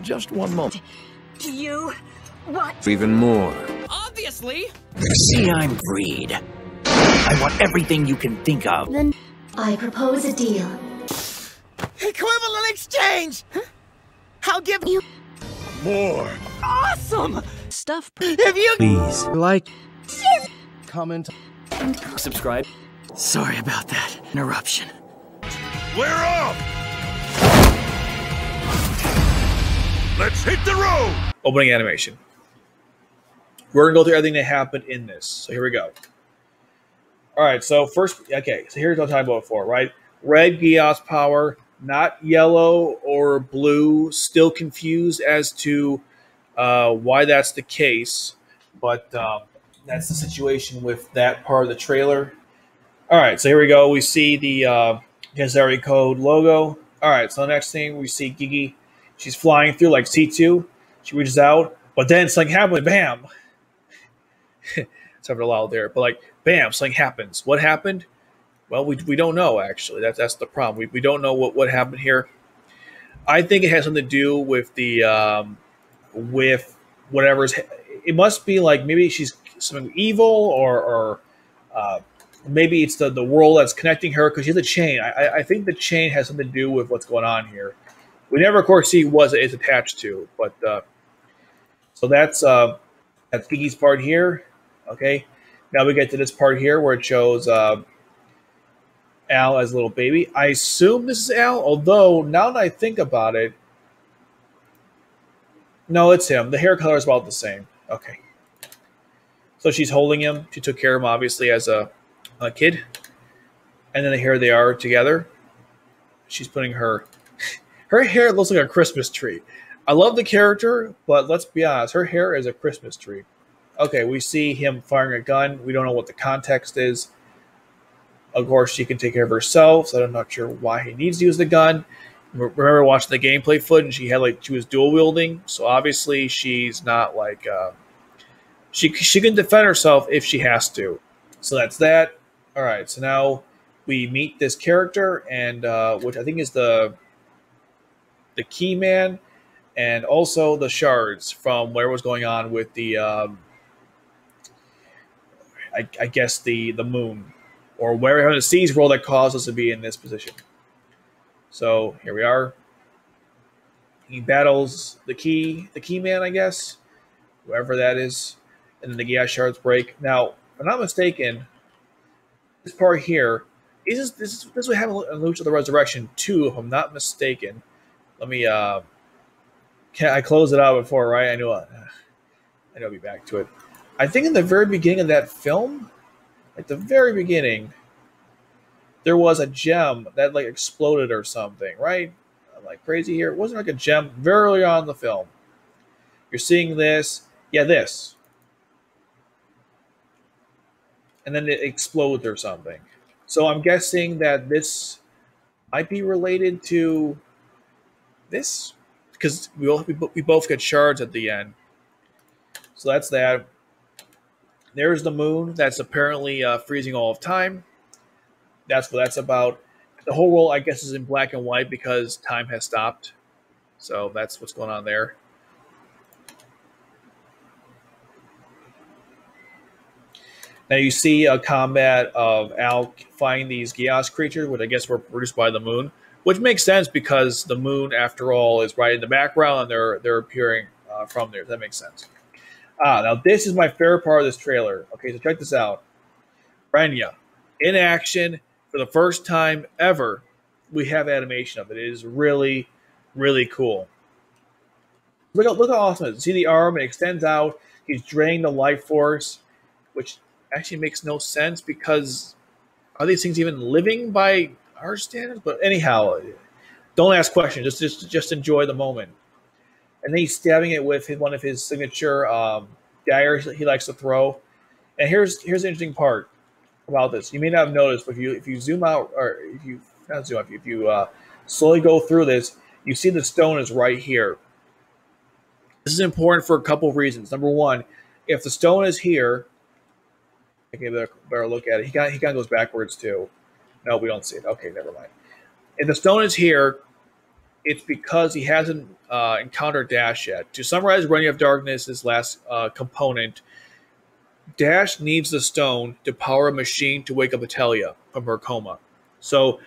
Just one moment. Do you want Even more. Obviously. See, I'm greed. I want everything you can think of. Then I propose a deal. Equivalent exchange! I'll give you More. awesome Stuff. if you Please. Like, comment, Subscribe. Sorry about that interruption. We're off! Let's hit the road! Opening animation. We're gonna go through everything that happened in this. So here we go. All right. So first, okay. So here's what I'm talking about before, right? Red Gios power, not yellow or blue. Still confused as to why that's the case, but that's the situation with that part of the trailer. All right. So here we go. We see the Gazari Code logo. All right. So the next thing we see Gigi. She's flying through like C2. She reaches out, but then something happens. Bam! It's having a loud there, but like, bam! Something happens. What happened? Well, we don't know actually. That's the problem. We don't know what happened here. I think it has something to do with the with whatever's. It must be like maybe she's something evil, or maybe it's the world that's connecting her because she has a chain. I think the chain has something to do with what's going on here. We never, of course, see what it's attached to, but so that's Gigi's part here. Okay, now we get to this part here where it shows Al as a little baby. I assume this is Al, although now that I think about it, no, it's him. The hair color is about the same. Okay, so she's holding him. She took care of him, obviously, as a kid, and then here they are together. She's putting her. Her hair looks like a Christmas tree. I love the character, but let's be honest, her hair is a Christmas tree. Okay, we see him firing a gun. We don't know what the context is. Of course, she can take care of herself, so I'm not sure why he needs to use the gun. Remember watching the gameplay footage, she was dual wielding, so obviously she's not like she can defend herself if she has to. So that's that. All right, so now we meet this character, and which I think is the key man, and also the shards from where was going on with the I guess the moon, or wherever the seas world that caused us to be in this position. So here we are. He battles the key man, I guess, whoever that is, and then the Gios shards break. Now, if I'm not mistaken, this part here is this would have in Lucha the Resurrection 2, if I'm not mistaken. Let me. Can I close it out before? Right? I know I'll be back to it. I think in the very beginning of that film, at the very beginning, there was a gem that like exploded or something. Right? I'm like crazy here. It wasn't like a gem very early on in the film. You're seeing this, yeah, this, and then it explodes or something. So I'm guessing that this might be related to this, because we both get shards at the end. So that's that. There's the moon that's apparently freezing all of time. That's what that's about. The whole world, I guess, is in black and white because time has stopped. So that's what's going on there. Now you see a combat of Al fighting these Gios creatures, which I guess were produced by the moon. Which makes sense because the moon, after all, is right in the background, and they're appearing from there. That makes sense. Now this is my favorite part of this trailer. Okay, so check this out. Renya in action for the first time ever. We have animation of it. It is really, really cool. Look how awesome it is. See the arm? It extends out. He's draining the life force, which actually makes no sense because are these things even living by our standards? But anyhow, don't ask questions. Just enjoy the moment. And then he's stabbing it with one of his signature daggers he likes to throw. And here's the interesting part about this. You may not have noticed, but if you zoom out, or if you not zoom out, if you slowly go through this, you see the stone is right here. This is important for a couple of reasons. Number one, if the stone is here, okay, better look at it. He kind of goes backwards too. No, we don't see it. Okay, never mind. If the stone is here, it's because he hasn't encountered Dash yet. To summarize Reign of Darkness' last component, Dash needs the stone to power a machine to wake up Atelia from her coma. So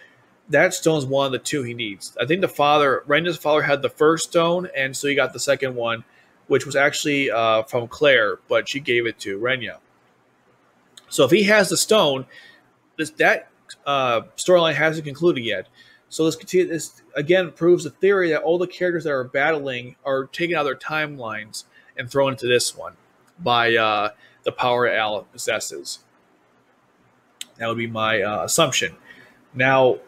that stone's one of the two he needs. I think Renya's father had the first stone, and so he got the second one, which was actually from Claire, but she gave it to Renya. So if he has the stone, that storyline hasn't concluded yet. So this again proves the theory that all the characters that are battling are taken out of their timelines and thrown into this one by the power Al possesses. That would be my assumption. Now,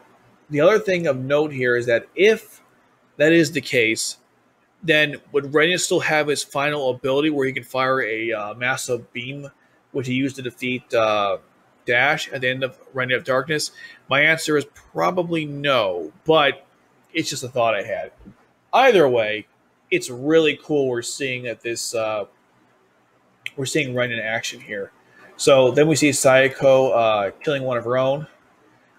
the other thing of note here is that if that is the case, then would Renya still have his final ability where he can fire a massive beam, which he used to defeat Dash at the end of Reign of Darkness? My answer is probably no, but it's just a thought I had. Either way, it's really cool we're seeing that this we're seeing Reign in action here. So then we see Sayako killing one of her own.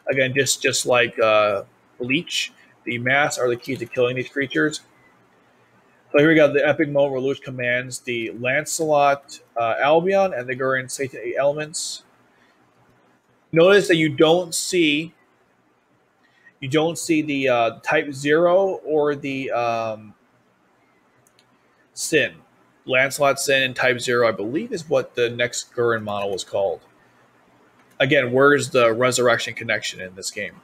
Again, just like Bleach, the masks are the key to killing these creatures. So here we got the epic moment where Lelouch commands the Lancelot Albion and the Gurren Satan 8 elements. Notice that you don't see the Type 0 or the Sin. Lancelot Sin and Type 0, I believe, is what the next Gurren model was called. Again, where's the resurrection connection in this game?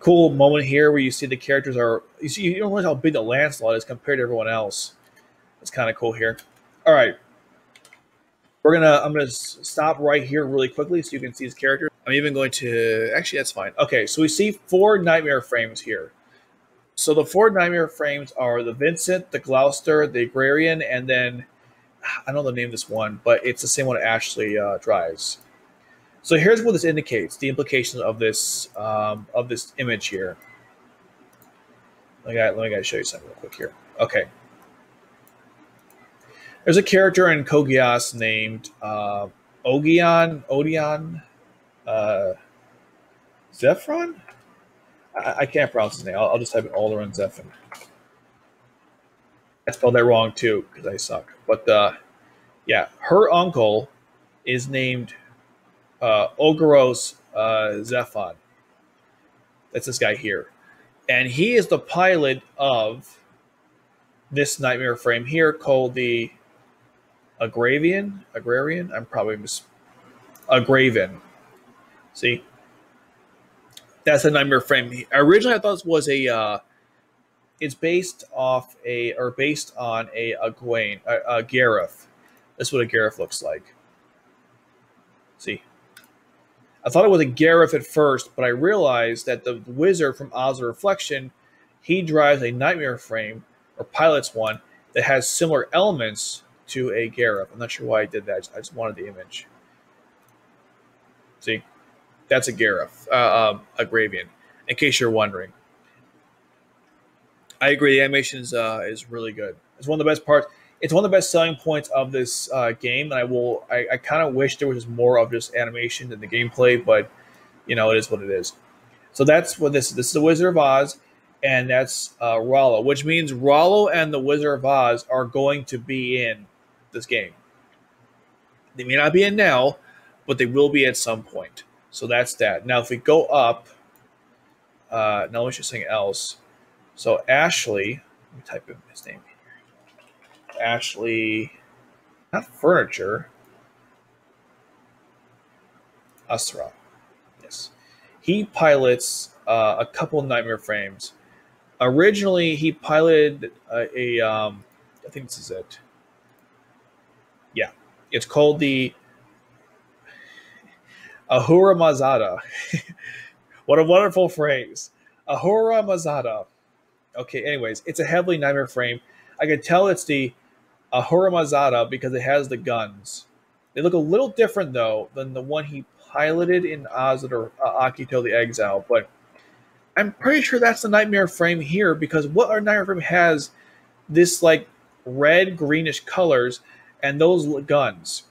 Cool moment here where you see the characters are... You don't realize how big the Lancelot is compared to everyone else. It's kind of cool here. All right. I'm gonna stop right here really quickly so you can see his character. I'm even going to... Actually, that's fine. Okay, so we see 4 Nightmare frames here. So the 4 Nightmare frames are the Vincent, the Gloucester, the Agrarian, and then... I don't know the name of this one, but it's the same one Ashley drives. So here's what this indicates, the implications of this image here. Let me show you something real quick here. Okay. There's a character in Code Geass named Odion Zephyron? I can't pronounce his name. I'll just type in Alderaan Zephyr. I spelled that wrong too, because I suck. But yeah, her uncle is named Ogoros Zephon. That's this guy here. And he is the pilot of this Nightmare frame here called the Agrarian? I'm probably Agraven. See? That's a Nightmare frame. Originally I thought this was a it's based on a Egwene, a Gareth. That's what a Gareth looks like. See? I thought it was a Gareth at first, but I realized that the wizard from Oz of Reflection, he drives a Nightmare frame, or pilots one, that has similar elements to a Gareth. I'm not sure why I did that. I just wanted the image. See? That's a Gareth, a Gravian, in case you're wondering. I agree, the animation is really good. It's one of the best parts. It's one of the best selling points of this game, and I kind of wish there was more of just animation than the gameplay, but you know, it is what it is. So that's what this is the Wizard of Oz, and that's Rollo, which means Rollo and the Wizard of Oz are going to be in this game. They may not be in now, but they will be at some point. So that's that. Now, if we go up, now let's just something else. So Ashley, let me type in his name. Ashley, not furniture. Asra, yes. He pilots a couple Nightmare frames. Originally, he piloted I think this is it. Yeah, it's called the Ahura Mazda. What a wonderful phrase. Ahura Mazda. Okay, anyways, it's a heavily Nightmare frame. I can tell it's the Ahura Mazda because it has the guns. They look a little different, though, than the one he piloted in Oz or Akito the Exile, but I'm pretty sure that's the Nightmare frame here because what our Nightmare frame has this, like, red-greenish colors and those guns.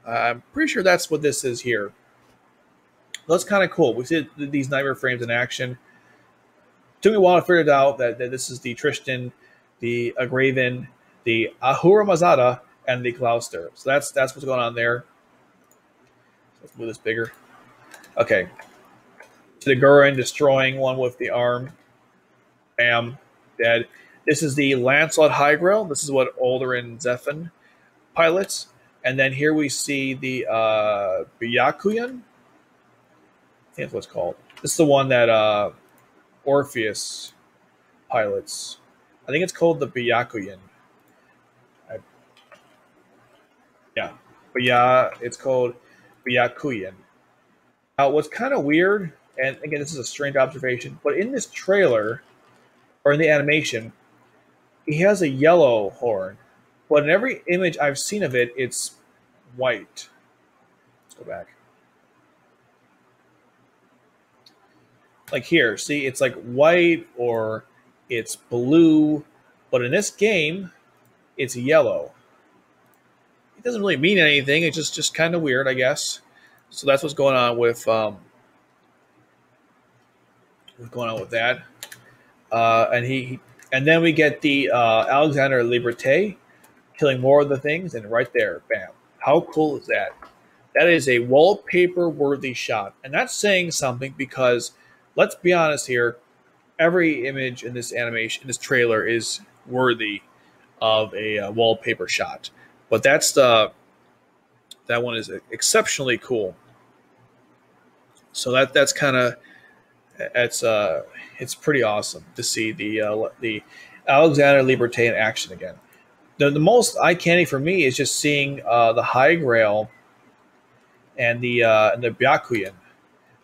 I'm pretty sure that's what this is here. That's kind of cool. We see these Nightmare frames in action. Took me a while to figure it out that this is the Tristan, the Agraven, the Ahura Mazda, and the Gloucester. So that's what's going on there. Let's move this bigger. Okay. The Gurren destroying one with the arm. Bam. Dead. This is the Lancelot High Grail. This is what Alderaan Zephyr pilots. And then here we see the Byakuyan. I think that's what it's called. This is the one that Orpheus pilots. I think it's called the Byakuyan. But yeah, it's called Byakuyan. Now, what's kind of weird, and again, this is a strange observation, but in this trailer, or in the animation, he has a yellow horn. But in every image I've seen of it, it's white. Let's go back. Like here, see, it's like white or it's blue, but in this game, it's yellow. It doesn't really mean anything. It's just kind of weird, I guess. So that's what's going on with that. And then we get the Alexander Liberté killing more of the things, and right there, bam. How cool is that? That is a wallpaper-worthy shot. And that's saying something because, let's be honest here, every image in this animation, this trailer, is worthy of a wallpaper shot. But that one is exceptionally cool. So that's kind of it's pretty awesome to see the Alexander Liberté in action again. The most eye candy for me is just seeing the High Grail and the Byakuyan,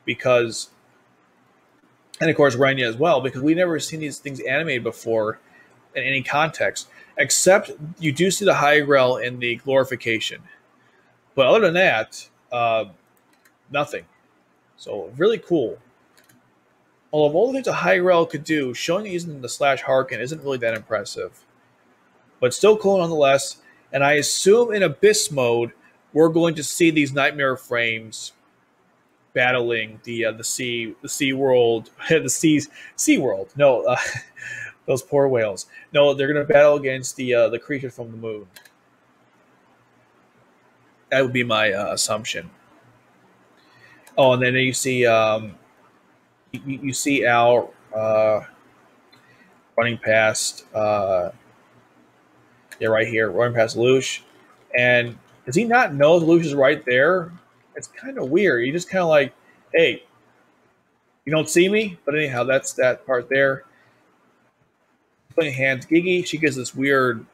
because, and of course Renya as well, because we've never seen these things animated before in any context, except you do see the High Grail in the glorification. But other than that, nothing. So really cool. Although all the things a High Grail could do, showing using the / Harken isn't really that impressive. But still cool nonetheless. And I assume in Abyss mode, we're going to see these Nightmare frames battling the sea world, sea world. No, those poor whales. No, they're going to battle against the creature from the moon. That would be my assumption. Oh, and then you see you see Al running past right here, running past Lelouch. And does he not know Lelouch is right there? It's kind of weird. He just kind of like, hey, you don't see me? But anyhow, that's that part there. Putting hands. Gigi, she gives this weird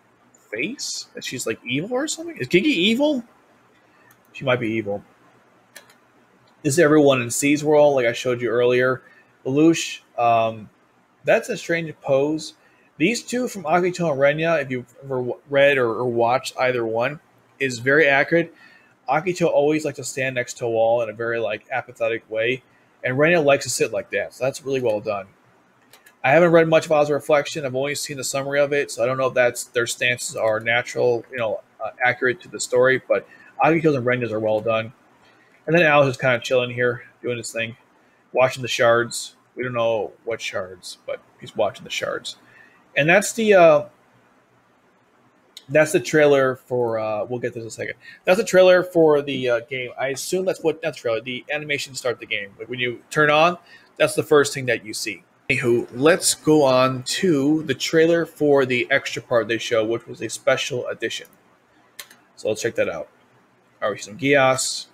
face that she's like evil or something. Is Gigi evil? She might be evil. This is everyone in C's world, like I showed you earlier. Lelouch, that's a strange pose. These two from Akito and Renya, if you've ever read or watched either one, is very accurate. Akito always likes to stand next to a wall in a very like apathetic way, and Renya likes to sit like that. So that's really well done. I haven't read much of Oz's Reflection. I've only seen the summary of it, so I don't know if that's their stances are natural, accurate to the story. But Akito's and Renya's are well done. And then Al is kind of chilling here, doing his thing, watching the shards. We don't know what shards, but he's watching the shards. And that's the trailer for. We'll get this in a second. That's the trailer for the game. I assume that's the trailer. The animation to start the game. Like when you turn on, that's the first thing that you see. Anywho, let's go on to the trailer for the extra part they show, which was a special edition. So let's check that out. All right, we see some Gias.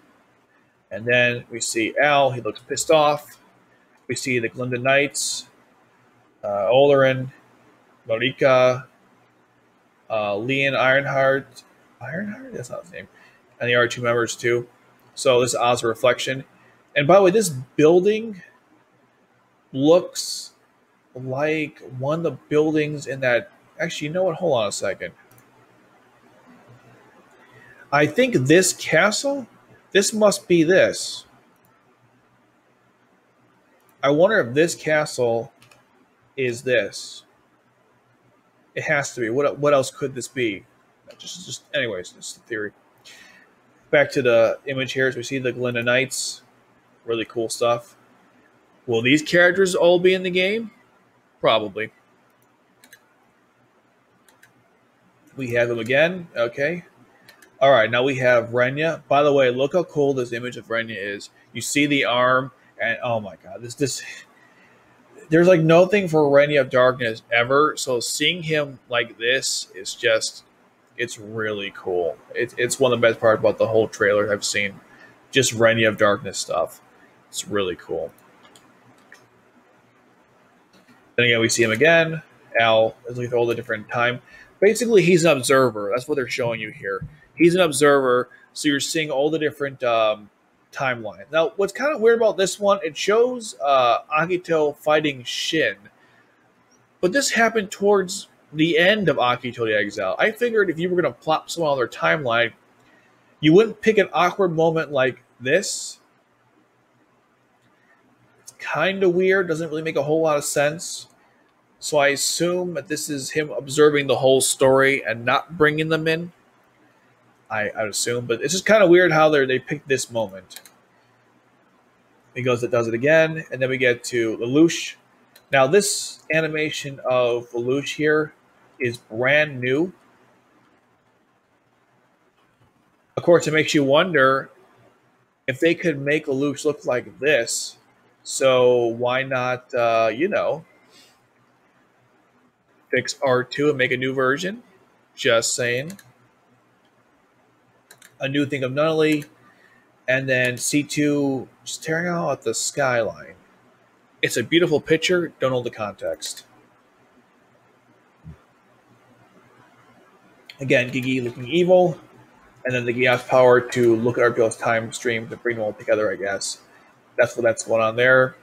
And then we see Al. He looks pissed off. We see the Glinda Knights, Alderaan, Marika, Leon Ironheart. Ironheart? That's not his name. And the other two members too. So this is Oz's Reflection. And by the way, this building looks like one of the buildings in that. Actually, you know what? Hold on a second. I think this castle. This must be this. I wonder if this castle is this. It has to be. What else could this be? Just anyways, just a theory. Back to the image here as we see the Glinda Knights. Really cool stuff. Will these characters all be in the game? Probably. We have him again. Okay. All right, now we have Renya. By the way, look how cool this image of Renya is. You see the arm, and oh my god, this there's like nothing for Renya of Darkness ever. So seeing him like this is just, it's really cool. It's one of the best parts about the whole trailer I've seen. Just Renya of Darkness stuff. It's really cool. Then again, we see him again. Al is looking through all the different time. Basically, he's an observer. That's what they're showing you here. He's an observer, so you're seeing all the different timelines. Now, what's kind of weird about this one, it shows Akito fighting Shin. But this happened towards the end of Akito the Exile. I figured if you were going to plop someone on their timeline, you wouldn't pick an awkward moment like this. It's kind of weird. Doesn't really make a whole lot of sense. So I assume that this is him observing the whole story and not bringing them in. I would assume, but it's just kind of weird how they picked this moment. He goes, it does it again, and then we get to Lelouch. Now this animation of Lelouch here is brand new. Of course, it makes you wonder if they could make Lelouch look like this. So why not, fix R2 and make a new version? Just saying. A new thing of Nunnally. And then C2 staring out at the skyline. It's a beautiful picture. Don't know the context. Again, Gigi looking evil. And then the Geass power to look at Arbil's time stream to bring them all together, I guess. That's what's going on there.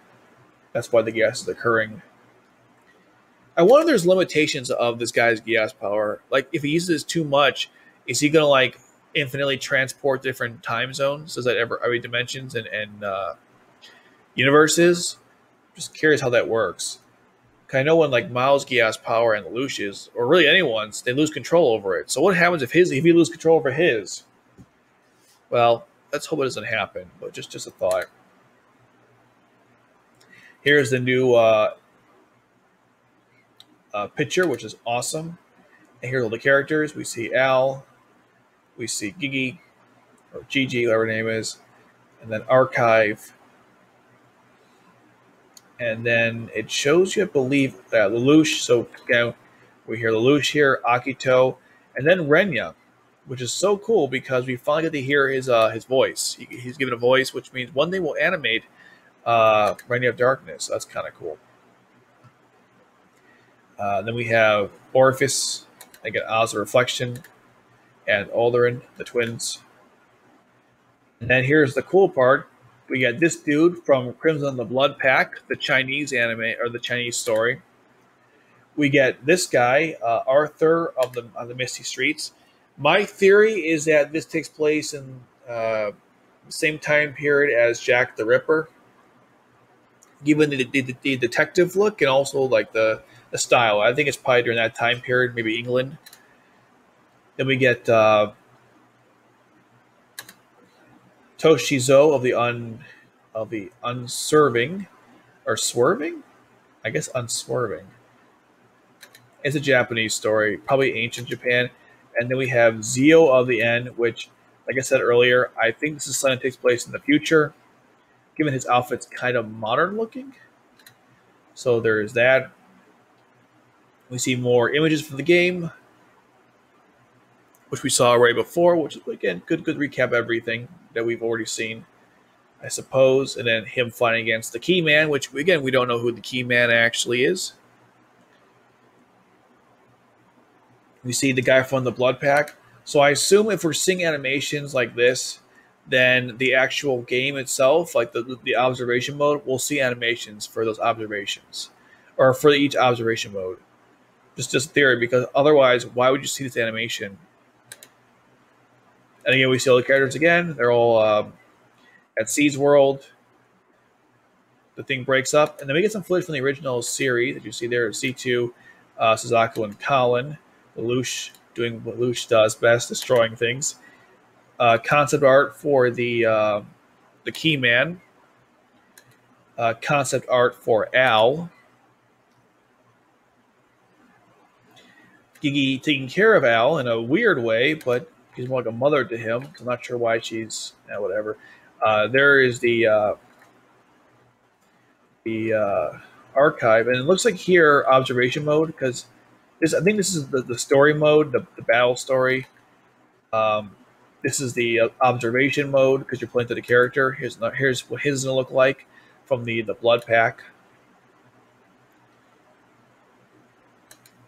That's why the Geass is occurring. I wonder if there's limitations of this guy's Geass power. Like, if he uses this too much, is he going to, like, infinitely transport different time zones? Does that every dimensions and universes? Just curious how that works. I know when, like, Miles' Geass power and Lelouch's, or really anyone's, they lose control over it. So what happens if he loses control over his? Well, let's hope it doesn't happen, but just a thought. Here's the new picture, which is awesome. And here's all the characters. We see Al, we see Gigi, or Gigi, whatever her name is, and then Archive. And then it shows you, I believe, Lelouch. So again, we hear Lelouch here, Akito, and then Renya, which is so cool because we finally get to hear his voice. He's given a voice, which means one day we'll animate Renya of Darkness. So that's kind of cool. Then we have Orifice, again, Oz the Reflection, and Alderan, the twins. And then here's the cool part. We got this dude from Crimson the Blood Pack, the Chinese anime, or the Chinese story. We get this guy, Arthur of the Misty Streets. My theory is that this takes place in the same time period as Jack the Ripper, given the detective look and also like the style. I think it's probably during that time period, maybe England. Then we get Toshizo of the Unswerving, or Swerving? I guess Unswerving. It's a Japanese story, probably ancient Japan. And then we have Zio of the End, which, like I said earlier, I think this is something that takes place in the future, given his outfit's kind of modern looking. So there's that. We see more images from the game, which we saw already before, which is, again, good recap of everything that we've already seen, I suppose. And then him fighting against the Key Man, which, again, we don't know who the Key Man actually is. We see the guy from the Blood Pack. So I assume if we're seeing animations like this, then the actual game itself, like the observation mode, we'll see animations for those observations, or for each observation mode. Just theory, because otherwise, why would you see this animation? And again, we see all the characters again. They're all at Seed's World. The thing breaks up, and then we get some footage from the original series that you see there. C2, Suzaku, and Colin. Lelouch doing what Lelouch does best, destroying things. Concept art for the Key Man. Concept art for Al. Gigi taking care of Al in a weird way, but she's more like a mother to him. I'm not sure why she's whatever. There is the archive, and it looks like here observation mode because I think this is the story mode, the battle story. This is the observation mode because you're playing to the character. Here's what his is gonna look like from the blood pack.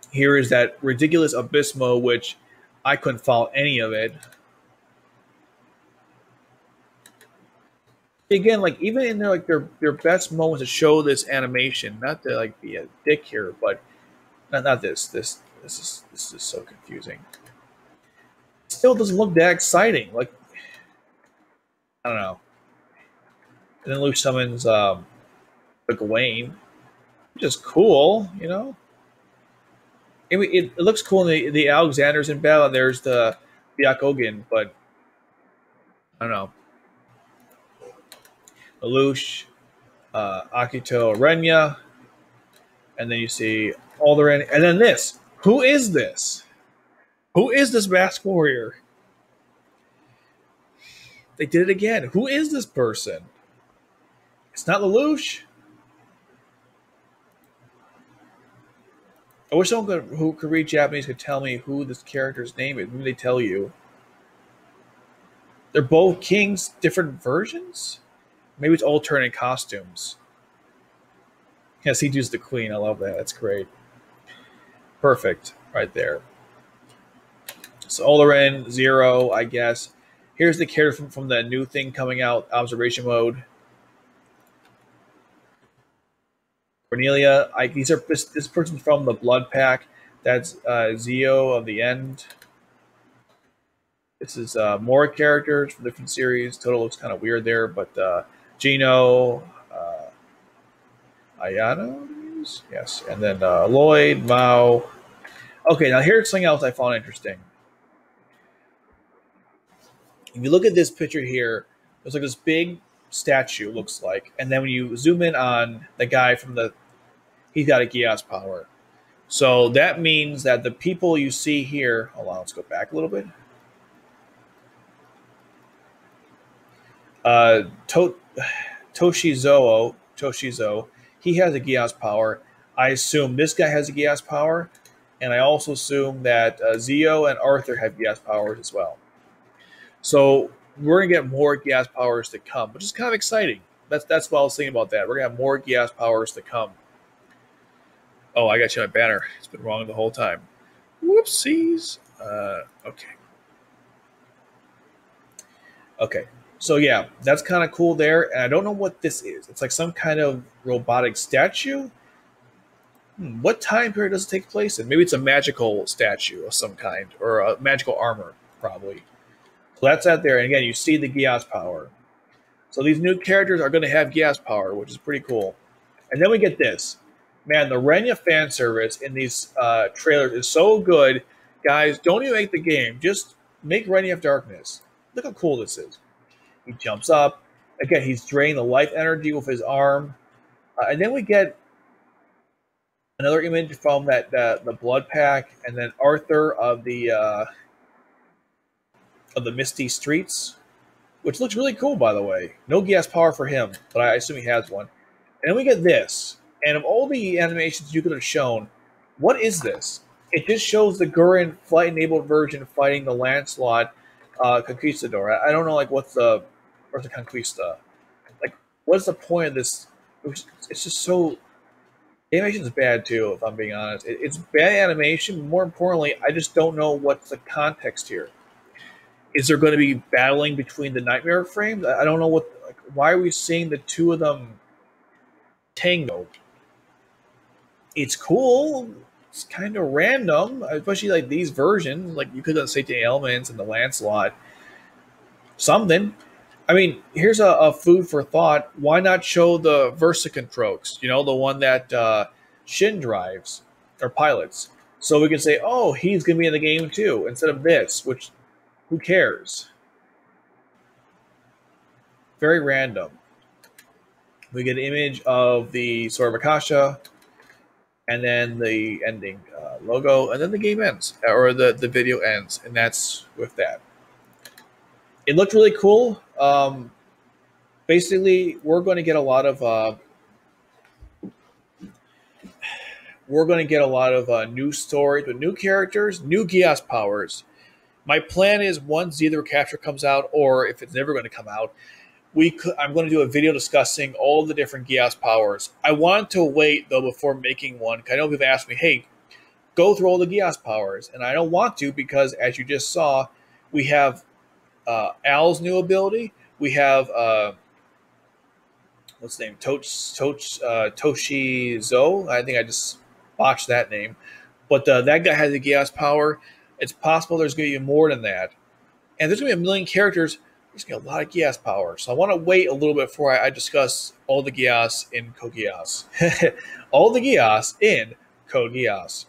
Here is that ridiculous abyss mode, which I couldn't follow any of it. Again, like even in their best moments to show this animation, not to like be a dick here, but not this. This is so confusing. It still doesn't look that exciting. Like I don't know. And then Luke summons the Gawain, which is cool, you know. It looks cool in the Alexander's in battle, and there's the Byakugan, but I don't know. Lelouch, Akito, Renya, and then you see Alderaan, and then this. Who is this? Who is this masked warrior? They did it again. Who is this person? It's not Lelouch. I wish someone who could read Japanese could tell me who this character's name is. Maybe they tell you. They're both kings, different versions? Maybe it's alternate costumes. Yeah, C2's the queen. I love that. That's great. Perfect. Right there. So Alderaan, Zero, I guess. Here's the character from the new thing coming out, observation mode. Cornelia, this person's from the Blood Pack. That's Zio of the End. This is more characters from different series. Total looks kind of weird there, but Gino, Ayano, yes, and then Lloyd, Mao. Okay, now here's something else I found interesting. If you look at this picture here, there's like this big statue, looks like, and then when you zoom in on the guy from he's got a Geass power. So that means that the people you see here, hold on, let's go back a little bit. Toshizo, he has a Geass power. I assume this guy has a Geass power, and I also assume that Zio and Arthur have Geass powers as well. So we're gonna get more Geass powers to come, which is kind of exciting. That's what I was thinking about that. We're gonna have more Geass powers to come. Oh, I got you on my banner. It's been wrong the whole time. Whoopsies. Okay. Okay. So yeah, that's kind of cool there. And I don't know what this is. It's like some kind of robotic statue. What time period does it take place in? Maybe it's a magical statue of some kind, or a magical armor, probably. So that's out there. And again, you see the Geass power. So these new characters are going to have Geass power, which is pretty cool. And then we get this. Man, the Renya fan service in these trailers is so good. Guys, don't even make the game. Just make Renya of Darkness. Look how cool this is. He jumps up. Again, he's draining the life energy with his arm. And then we get another image from the Blood Pack, and then Arthur of the Misty Streets, which looks really cool, by the way. No Geass power for him, but I assume he has one. And then we get this. And of all the animations you could have shown, what is this? It just shows the Gurren flight-enabled version fighting the Lancelot Conquistador. I don't know, like, what's the Conquista? Like, what's the point of this? It's just so... The animation is bad, too, if I'm being honest. It's bad animation. More importantly, I just don't know what's the context here. Is there going to be battling between the Nightmare frames? I don't know what... Like, why are we seeing the two of them tango? It's cool. It's kind of random, especially like these versions. Like you could have Satan Elements and the Lancelot. Something. I mean, here's a food for thought. Why not show the Versicontrox? You know, the one that Shin drives or pilots. So we can say, oh, he's going to be in the game too, instead of this, which who cares? Very random. We get an image of the Sword of Akasha. and then the ending logo, and then the game ends, or the video ends, and that's with that. It looked really cool. Basically, we're going to get a lot of new stories with new characters, new Geass powers. My plan is once Xehanort Recapture comes out, or if it's never going to come out, I'm going to do a video discussing all the different Geass powers. I wanted to wait, though, before making one, because I know people asked me, hey, go through all the Geass powers. And I don't want to, because as you just saw, we have Al's new ability. We have, what's his name? Toshizo. I think I just botched that name. But that guy has a Geass power. It's possible there's going to be more than that. And there's going to be 1 million characters. There's going to be a lot of Geass power. So I want to wait a little bit before I discuss all the Geass in Code Geass. All the Geass in Code Geass.